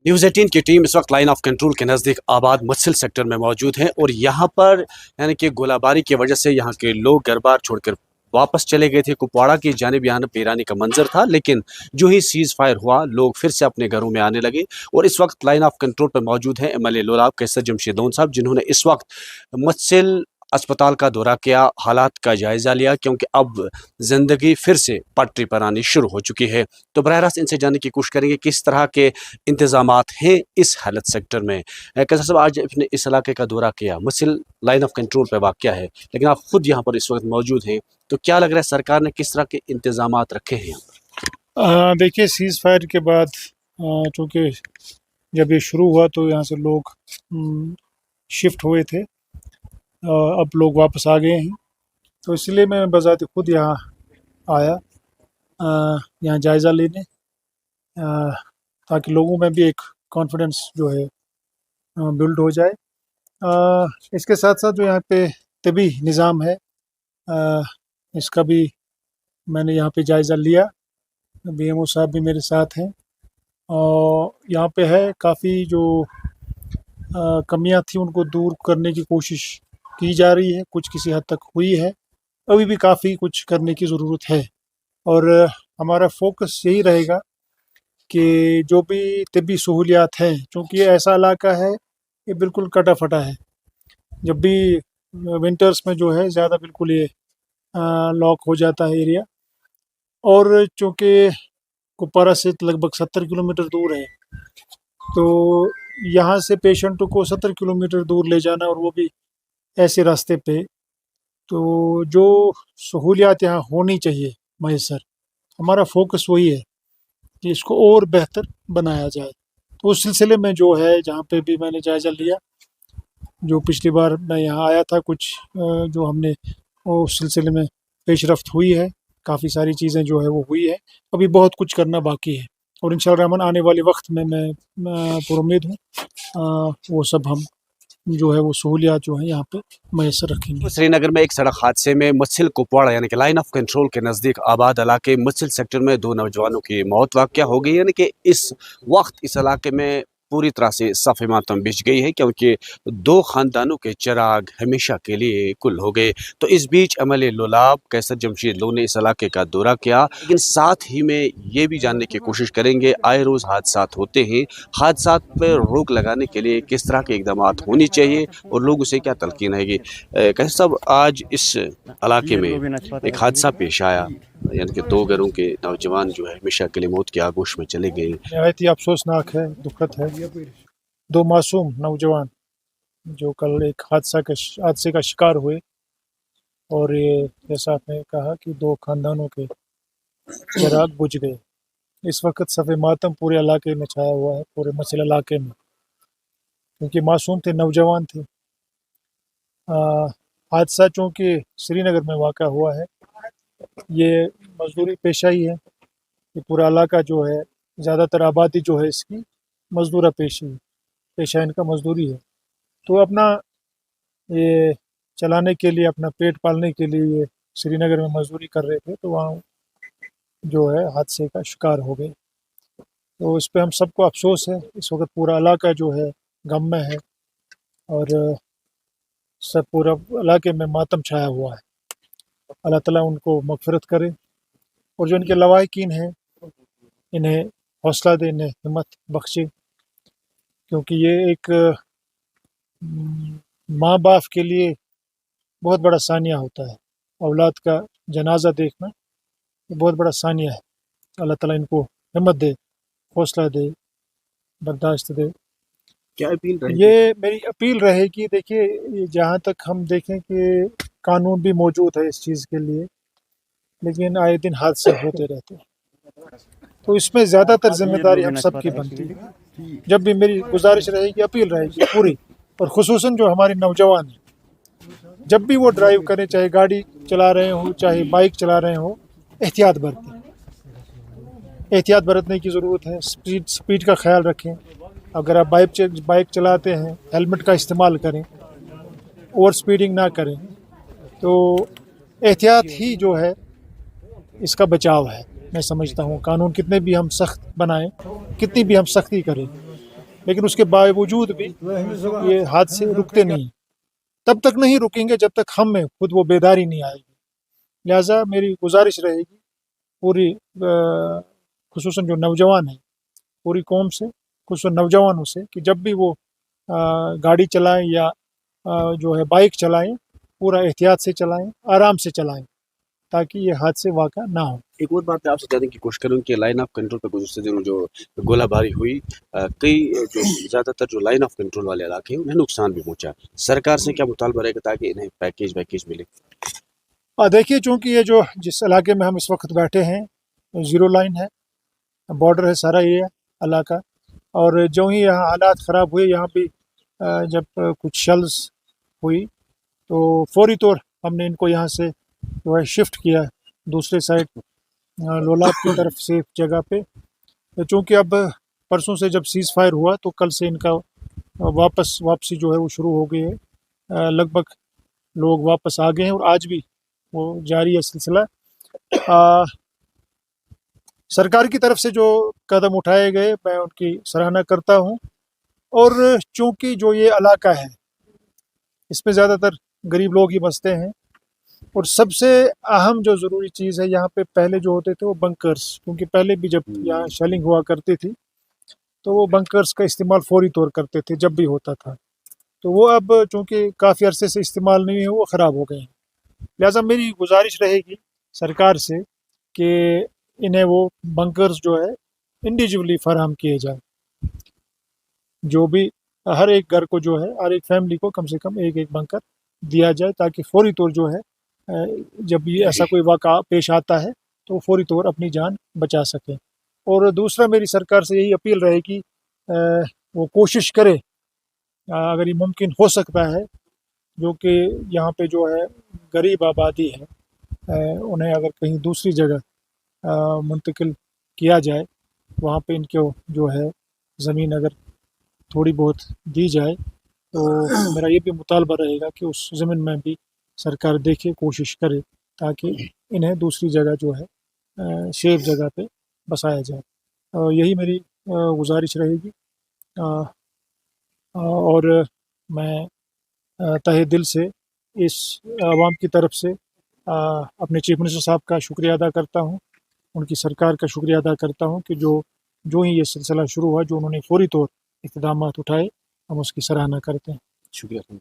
News 18 की team इस वक्त लाइन ऑफ कंट्रोल के नज़दीक आबाद मुत्सिल सेक्टर में मौजूद है और यहाँ पर यानी कि गोलाबारी की वजह से यहाँ के लोग घर बार छोड़कर वापस चले गए थे। कुपवाड़ा की जानिब यहाँ बेरानी का मंजर था, लेकिन जो ही सीज़ फायर हुआ लोग फिर से अपने घरों में आने लगे। और इस वक्त लाइन ऑफ कंट्रोल पर मौजूद हैं MLA लोलाब कैसर जमशेदोन साहब, जिन्होंने इस वक्त मुत्सिल अस्पताल का दौरा किया, हालात का जायज़ा लिया, क्योंकि अब ज़िंदगी फिर से पटरी पर आनी शुरू हो चुकी है। तो बरह रास्त इनसे जानने की कोशिश करेंगे किस तरह के इंतज़ामात हैं इस हेल्थ सेक्टर में। कैसर साहब, आज अपने इस इलाके का दौरा किया, मुसिल लाइन ऑफ कंट्रोल पर वाक़या है, लेकिन आप खुद यहाँ पर इस वक्त मौजूद हैं, तो क्या लग रहा है सरकार ने किस तरह के इंतज़ामात रखे हैं यहाँ पर? देखिए, सीज़ फायर के बाद चूँकि जब ये शुरू हुआ तो यहाँ से लोग शिफ्ट हुए थे, अब लोग वापस आ गए हैं, तो इसलिए मैं बज़ात खुद यहाँ आया यहाँ जायज़ा लेने, ताकि लोगों में भी एक कॉन्फिडेंस जो है बिल्ड हो जाए। इसके साथ साथ जो यहाँ पे तबी निज़ाम है, इसका भी मैंने यहाँ पे जायज़ा लिया। BMO साहब भी मेरे साथ हैं और यहाँ पे है काफ़ी जो कमियां थी उनको दूर करने की कोशिश की जा रही है, कुछ किसी हद तक हुई है, अभी भी काफ़ी कुछ करने की ज़रूरत है। और हमारा फोकस यही रहेगा कि जो भी तिब्बी सहूलियात हैं, चूँकि ये ऐसा इलाका है ये बिल्कुल कटा फटा है, जब भी विंटर्स में जो है ज़्यादा बिल्कुल ये लॉक हो जाता है एरिया, और चूँकि कुपवाड़ा से लगभग 70 किलोमीटर दूर है, तो यहाँ से पेशेंटों को 70 किलोमीटर दूर ले जाना और वो भी ऐसे रास्ते पे, तो जो सहूलियात यहाँ होनी चाहिए मैसर, हमारा फोकस वही है कि इसको और बेहतर बनाया जाए। तो उस सिलसिले में जो है जहाँ पे भी मैंने जायज़ा लिया, जो पिछली बार मैं यहाँ आया था, कुछ जो हमने उस सिलसिले में पेशरफ्त हुई है, काफ़ी सारी चीज़ें जो है वो हुई है, अभी बहुत कुछ करना बाकी है, और इंशाअल्लाह रहमान आने वाले वक्त में मैं पुरुम्मीद हूँ वो सब हम जो है वो सहूलियात जो है यहाँ पे मैसर रखेंगे। श्रीनगर में एक सड़क हादसे में मुत्सिल कुपवाड़ा यानी कि लाइन ऑफ कंट्रोल के नज़दीक आबाद इलाके मुत्सिल सेक्टर में 2 नौजवानों की मौत वाक़या हो गई, यानी कि इस वक्त इस इलाके में पूरी तरह से सफ़े मातम बिछ गई है, क्योंकि 2 ख़ानदानों के चिराग हमेशा के लिए कुल हो गए। तो इस बीच MLA लोलाब कैसर जमशेद लोन ने इस इलाके का दौरा किया, लेकिन साथ ही में ये भी जानने की कोशिश करेंगे आए रोज़ हादसात होते हैं, हादसात पर रोक लगाने के लिए किस तरह के इकदाम होनी चाहिए और लोगों से क्या तलकीन है। कैसर साहब, आज इस इलाके में एक हादसा पेश आया, यानी कि 2 घरों के नौजवान जो है हमेशा के लिए मौत की आगोश में चले गए। नहायत ही अफसोसनाक है, दुखद है। 2 मासूम नौजवान जो कल एक हादसे का शिकार हुए, और ये जैसा आपने कहा कि 2 खानदानों के चिराग बुझ गए। इस वक्त सफ़े मातम पूरे इलाके में छाया हुआ है, पूरे मुत्सिल इलाके में, क्योंकि मासूम थे, नौजवान थे। हादसा चूँकि श्रीनगर में वाक़ा हुआ है, ये मजदूरी पेशा ही है, ये पूरा इलाका जो है ज़्यादातर आबादी जो है इसकी मजदूरा पेशा इनका मजदूरी है, तो अपना ये चलाने के लिए, अपना पेट पालने के लिए ये श्रीनगर में मजदूरी कर रहे थे, तो वहाँ जो है हादसे का शिकार हो गए। तो इस पे हम सबको अफसोस है, इस वक्त पूरा इलाका जो है गम में है और सब पूरा इलाके में मातम छाया हुआ है। अल्लाह ताला उनको मग़फ़िरत करे और जो इनके लवाहिकीन हैं इन्हें हौसला दे, इन्हें हिम्मत बख्शे, क्योंकि ये एक माँ बाप के लिए बहुत बड़ा सानिया होता है, औलाद का जनाजा देखना ये बहुत बड़ा सानिया है। अल्लाह ताला इनको हिम्मत दे, हौसला दे, बर्दाश्त दे। क्या अपील रहेगी? ये मेरी अपील रहेगी, देखिए जहाँ तक हम देखें कि कानून भी मौजूद है इस चीज़ के लिए, लेकिन आए दिन हादसे होते रहते हैं, तो इसमें ज़्यादातर जिम्मेदारी हम सब की बनती है। जब भी मेरी गुजारिश रहेगी, अपील रहेगी पूरी, और ख़ुसूसन जो हमारे नौजवान हैं, जब भी वो ड्राइव करें, चाहे गाड़ी चला रहे हों, चाहे बाइक चला रहे हों, एहतियात बरतें, एहतियात बरतने की ज़रूरत है। स्पीड का ख्याल रखें। अगर आप बाइक चलाते हैं, हेलमेट का इस्तेमाल करें, ओवर स्पीडिंग ना करें, तो एहतियात ही जो है इसका बचाव है। मैं समझता हूँ कानून कितने भी हम सख्त बनाएं, कितनी भी हम सख्ती करें, लेकिन उसके बावजूद भी ये हादसे रुकते नहीं, तब तक नहीं रुकेंगे जब तक हम में खुद वो बेदारी नहीं आएगी। लिहाजा मेरी गुजारिश रहेगी पूरी खुसूसन जो नौजवान हैं, पूरी कौम से, खुसूसन नौजवानों से, कि जब भी वो गाड़ी चलाएं या जो है बाइक चलाएं, पूरा एहतियात से चलाएं, आराम से चलाएं, ताकि ये हादसे वाक़ा ना हो। एक और बात मैं आपसे जानने की कोशिश करूँ कि लाइन ऑफ कंट्रोल पर गुज़श्ते दिनों जो गोलाबारी हुई, कई जो ज़्यादातर जो लाइन ऑफ कंट्रोल वाले इलाके हैं उन्हें नुकसान भी पहुंचा। सरकार से क्या मुतालबा रहेगा ताकि इन्हें पैकेज मिले? देखिए, चूँकि ये जो जिस इलाके में हम इस वक्त बैठे हैं, ज़ीरो लाइन है, बॉर्डर है सारा ये इलाका, और जो ही यहाँ हालात ख़राब हुए, यहाँ भी जब कुछ शेल्स हुई तो फौरी तौर हमने इनको यहाँ से जो है शिफ्ट किया दूसरे साइड लोलाब की तरफ से जगह पे। चूँकि अब परसों से जब सीज़ फायर हुआ तो कल से इनका वापसी जो है वो शुरू हो गई है। लगभग लोग वापस आ गए हैं और आज भी वो जारी है सिलसिला। सरकार की तरफ से जो कदम उठाए गए मैं उनकी सराहना करता हूँ, और चूँकि जो ये इलाका है इसमें ज़्यादातर गरीब लोग ही बसते हैं, और सबसे अहम जो ज़रूरी चीज़ है यहाँ पे पहले जो होते थे वो बंकर्स, क्योंकि पहले भी जब यहाँ शेलिंग हुआ करती थी तो वो बंकर्स का इस्तेमाल फौरी तौर करते थे जब भी होता था, तो वो अब चूँकि काफ़ी अरसे से इस्तेमाल नहीं है, वो ख़राब हो गए हैं। लिहाजा मेरी गुजारिश रहेगी सरकार से कि इन्हें वो बंकर्स जो है इंडिविजुअली फराहम किए जाए, जो भी हर एक घर को जो है, हर एक फैमिली को कम से कम एक एक बंकर दिया जाए, ताकि फौरी तौर जो है जब ये ऐसा कोई वाक़ा पेश आता है तो फौरी तौर अपनी जान बचा सकें। और दूसरा मेरी सरकार से यही अपील रहेगी, वो कोशिश करे अगर ये मुमकिन हो सकता है, जो कि यहाँ पे जो है गरीब आबादी है, उन्हें अगर कहीं दूसरी जगह मुंतकिल किया जाए, वहाँ पे इनको जो है ज़मीन अगर थोड़ी बहुत दी जाए, तो मेरा ये भी मुतालबा रहेगा कि उस ज़मीन में भी सरकार देखे, कोशिश करे, ताकि इन्हें दूसरी जगह जो है सेफ जगह पे बसाया जाए। यही मेरी गुजारिश रहेगी, और मैं तहे दिल से इस आवाम की तरफ से अपने चीफ मिनिस्टर साहब का शुक्रिया अदा करता हूँ, उनकी सरकार का शुक्रिया अदा करता हूँ कि जो ही ये सिलसिला शुरू हुआ, जो उन्होंने फौरी तौर इक़दामात उठाए, हम उसकी सराहना करते हैं। शुक्रिया।